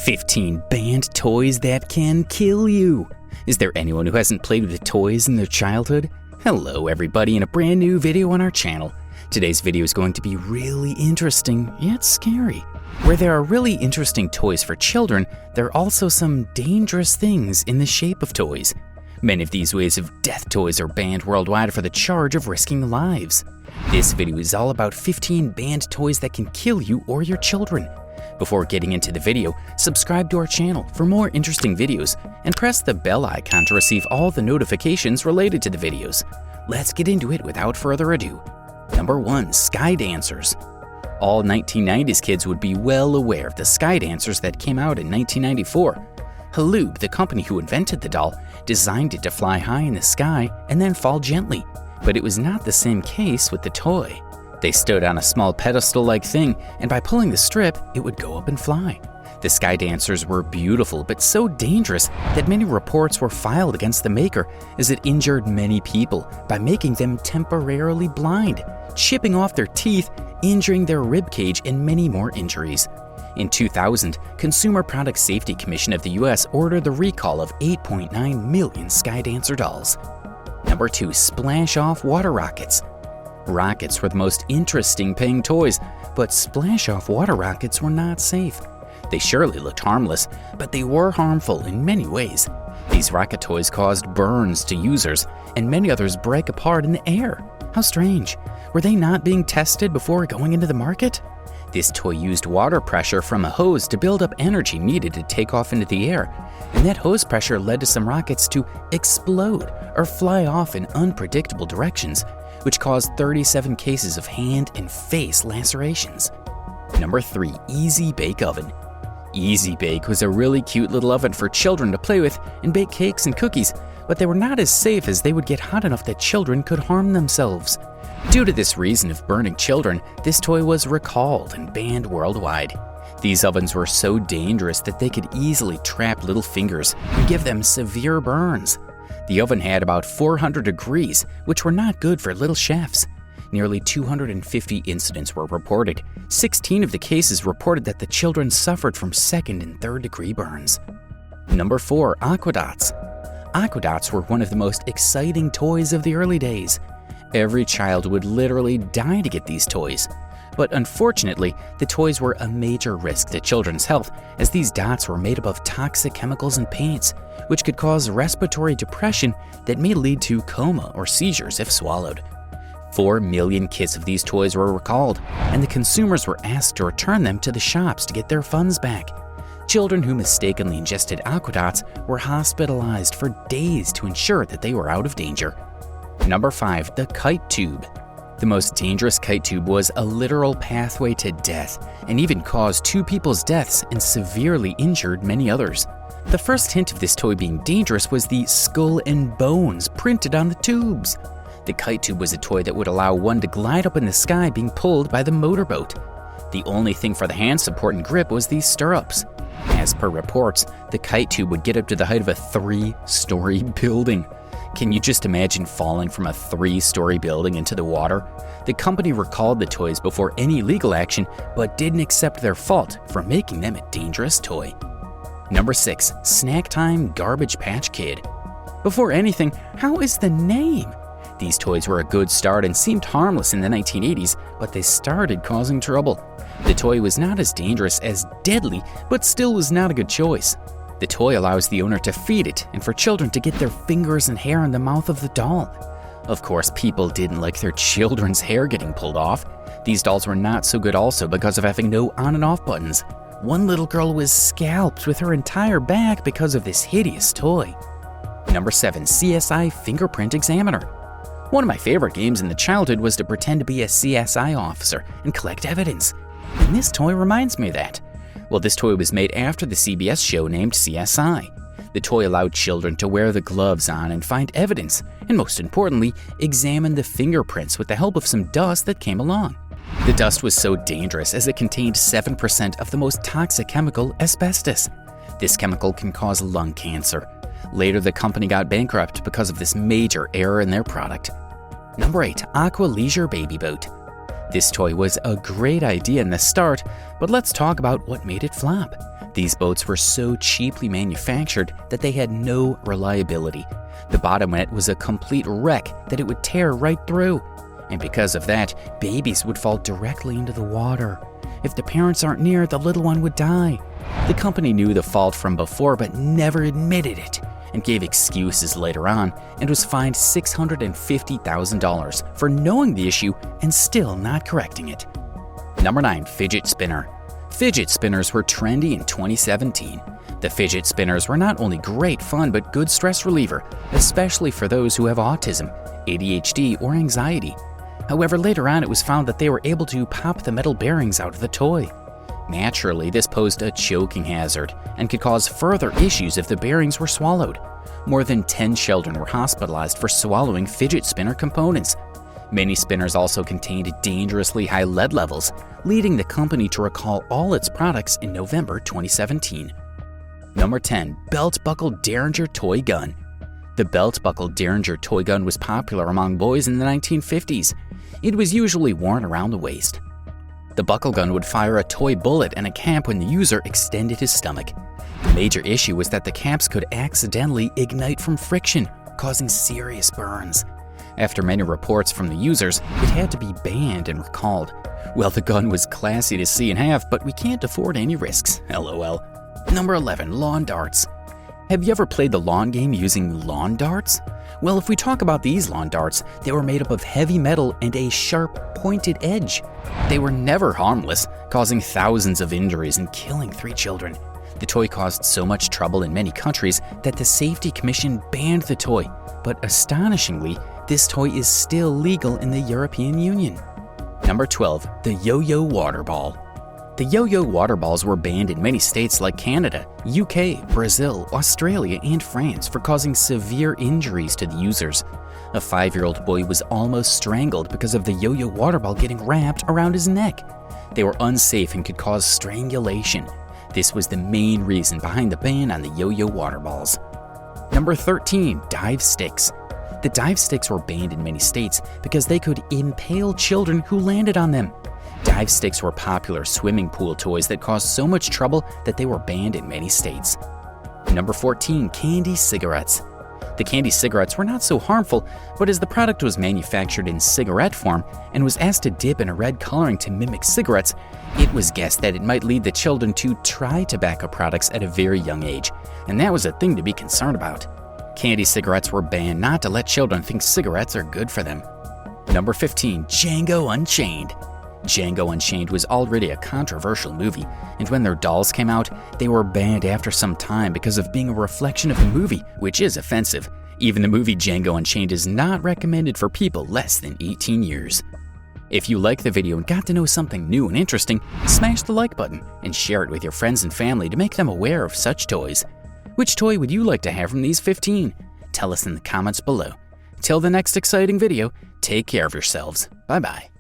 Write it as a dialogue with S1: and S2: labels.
S1: 15 banned toys that can kill you. Is there anyone who hasn't played with toys in their childhood? Hello everybody, in a brand new video on our channel. Today's video is going to be really interesting, yet scary. Where there are really interesting toys for children, there are also some dangerous things in the shape of toys. Many of these ways of death toys are banned worldwide for the charge of risking lives. This video is all about 15 banned toys that can kill you or your children. Before getting into the video, subscribe to our channel for more interesting videos and press the bell icon to receive all the notifications related to the videos. Let's get into it without further ado. Number 1. Sky Dancers. All 1990s kids would be well aware of the Sky Dancers that came out in 1994. Halub, the company who invented the doll, designed it to fly high in the sky and then fall gently. But it was not the same case with the toy. They stood on a small pedestal-like thing, and by pulling the strip, it would go up and fly. The Sky Dancers were beautiful, but so dangerous that many reports were filed against the maker, as it injured many people by making them temporarily blind, chipping off their teeth, injuring their rib cage, and many more injuries. In 2000, Consumer Product Safety Commission of the US ordered the recall of 8.9 million Sky Dancer dolls. Number 2. Splash-Off Water Rockets. Rockets were the most interesting paying toys, but splash-off water rockets were not safe. They surely looked harmless, but they were harmful in many ways. These rocket toys caused burns to users, and many others break apart in the air. How strange. Were they not being tested before going into the market? This toy used water pressure from a hose to build up energy needed to take off into the air, and that hose pressure led to some rockets to explode or fly off in unpredictable directions, which caused 37 cases of hand and face lacerations. Number 3. Easy Bake Oven. Easy Bake was a really cute little oven for children to play with and bake cakes and cookies, but they were not as safe as they would get hot enough that children could harm themselves. Due to this reason of burning children, this toy was recalled and banned worldwide. These ovens were so dangerous that they could easily trap little fingers and give them severe burns. The oven had about 400 degrees, which were not good for little chefs. Nearly 250 incidents were reported. 16 of the cases reported that the children suffered from second and third degree burns. Number 4. Aqua Dots. Aqua Dots were one of the most exciting toys of the early days. Every child would literally die to get these toys. But unfortunately, the toys were a major risk to children's health, as these dots were made up of toxic chemicals and paints, which could cause respiratory depression that may lead to coma or seizures if swallowed. 4 million kits of these toys were recalled, and the consumers were asked to return them to the shops to get their funds back. Children who mistakenly ingested Aqua Dots were hospitalized for days to ensure that they were out of danger. Number 5. The Kite Tube. The most dangerous kite tube was a literal pathway to death, and even caused 2 people's deaths and severely injured many others. The first hint of this toy being dangerous was the skull and bones printed on the tubes. The Kite Tube was a toy that would allow one to glide up in the sky being pulled by the motorboat. The only thing for the hand support and grip was the stirrups. As per reports, the Kite Tube would get up to the height of a 3-story building. Can you just imagine falling from a 3-story building into the water? The company recalled the toys before any legal action, but didn't accept their fault for making them a dangerous toy. Number 6. Snack Time Garbage Patch Kid. Before anything, how is the name? These toys were a good start and seemed harmless in the 1980s, but they started causing trouble. The toy was not as dangerous as deadly, but still was not a good choice. The toy allows the owner to feed it and for children to get their fingers and hair in the mouth of the doll. Of course, people didn't like their children's hair getting pulled off. These dolls were not so good also because of having no on and off buttons. One little girl was scalped with her entire back because of this hideous toy. Number 7. CSI Fingerprint Examiner. One of my favorite games in the childhood was to pretend to be a CSI officer and collect evidence. And this toy reminds me of that. Well, this toy was made after the CBS show named CSI. The toy allowed children to wear the gloves on and find evidence, and most importantly, examine the fingerprints with the help of some dust that came along. The dust was so dangerous as it contained 7% of the most toxic chemical, asbestos. This chemical can cause lung cancer. Later, the company got bankrupt because of this major error in their product. Number 8. Aqua Leisure Baby Boat. This toy was a great idea in the start, but let's talk about what made it flop. These boats were so cheaply manufactured that they had no reliability. The bottom-net was a complete wreck that it would tear right through. And because of that, babies would fall directly into the water. If the parents aren't near, the little one would die. The company knew the fault from before but never admitted it, and gave excuses later on, and was fined $650,000 for knowing the issue and still not correcting it. Number 9. Fidget Spinner. Fidget spinners were trendy in 2017. The fidget spinners were not only great fun but good stress reliever, especially for those who have autism, ADHD, or anxiety. However, later on it was found that they were able to pop the metal bearings out of the toy. Naturally, this posed a choking hazard and could cause further issues if the bearings were swallowed. More than 10 children were hospitalized for swallowing fidget spinner components. Many spinners also contained dangerously high lead levels, leading the company to recall all its products in November 2017. Number 10. Belt-buckled Derringer toy gun. The belt-buckled Derringer toy gun was popular among boys in the 1950s. It was usually worn around the waist. The buckle gun would fire a toy bullet in a cap when the user extended his stomach. The major issue was that the caps could accidentally ignite from friction, causing serious burns. After many reports from the users, it had to be banned and recalled. Well, the gun was classy to see and have, but we can't afford any risks, LOL. Number 11. Lawn darts. Have you ever played the lawn game using lawn darts? Well, if we talk about these lawn darts, they were made up of heavy metal and a sharp, pointed edge. They were never harmless, causing thousands of injuries and killing 3 children. The toy caused so much trouble in many countries that the Safety Commission banned the toy, but astonishingly, this toy is still legal in the European Union. Number 12. The YoYo water ball. The yo-yo water balls were banned in many states like Canada, UK, Brazil, Australia, and France for causing severe injuries to the users. A 5-year-old boy was almost strangled because of the yo-yo water ball getting wrapped around his neck. They were unsafe and could cause strangulation. This was the main reason behind the ban on the yo-yo water balls. Number 13. Dive sticks. The dive sticks were banned in many states because they could impale children who landed on them. Dive sticks were popular swimming pool toys that caused so much trouble that they were banned in many states. Number 14. Candy cigarettes. The candy cigarettes were not so harmful, but as the product was manufactured in cigarette form and was asked to dip in a red coloring to mimic cigarettes, it was guessed that it might lead the children to try tobacco products at a very young age, and that was a thing to be concerned about. Candy cigarettes were banned not to let children think cigarettes are good for them. Number 15. Django Unchained. Django Unchained was already a controversial movie, and when their dolls came out, they were banned after some time because of being a reflection of the movie, which is offensive. Even the movie Django Unchained is not recommended for people less than 18 years. If you liked the video and got to know something new and interesting, smash the like button and share it with your friends and family to make them aware of such toys. Which toy would you like to have from these 15? Tell us in the comments below. Till the next exciting video, take care of yourselves. Bye-bye.